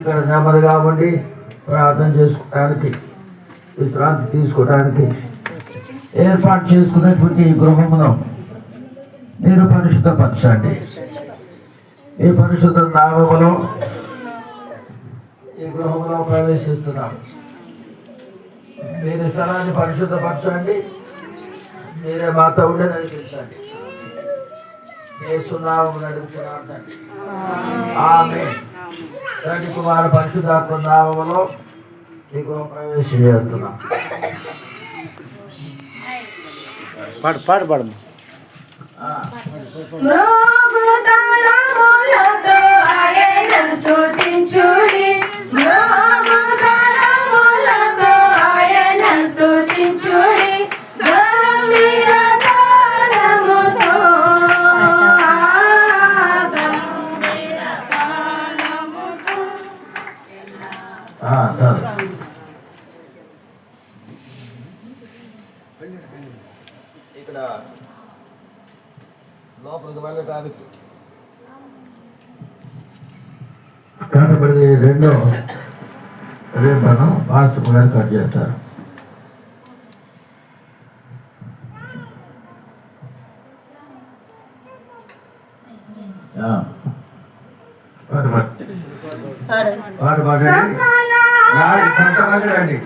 ఇక్కడ నెమ్మదిగా ఉండి ప్రార్థన చేసుకోవడానికి విశ్రాంతి తీసుకోవడానికి ఏర్పాటు చేసుకున్నటువంటి ఈ గృహమును మీరు పరిశుద్ధపరచండి. ఈ పరిశుద్ధ నామములో ఈ గృహంలో ప్రవేశిస్తున్నాం. మీరు స్థలాన్ని పరిశుద్ధపరచండి. మీరే మాతో ఉండే నడిపించండి. యేసునామమున నడుపుతున్నాం తండ్రి. ఆమేన్. తండ్రి కుమార పరిశుద్ధాత్మ నామములో ఈ గృహం ప్రవేశం చేస్తున్నాం. పాడు పాడు పాడు స్తుతించుడి స్తుతించుడి ఇక్కడ లోపలికి వెళ్ళడానికి కనబడి రెండో రేపను పాస్టర్ గారు కట్ చేస్తారు. పాట పాడండి. కొంతమంది రండి.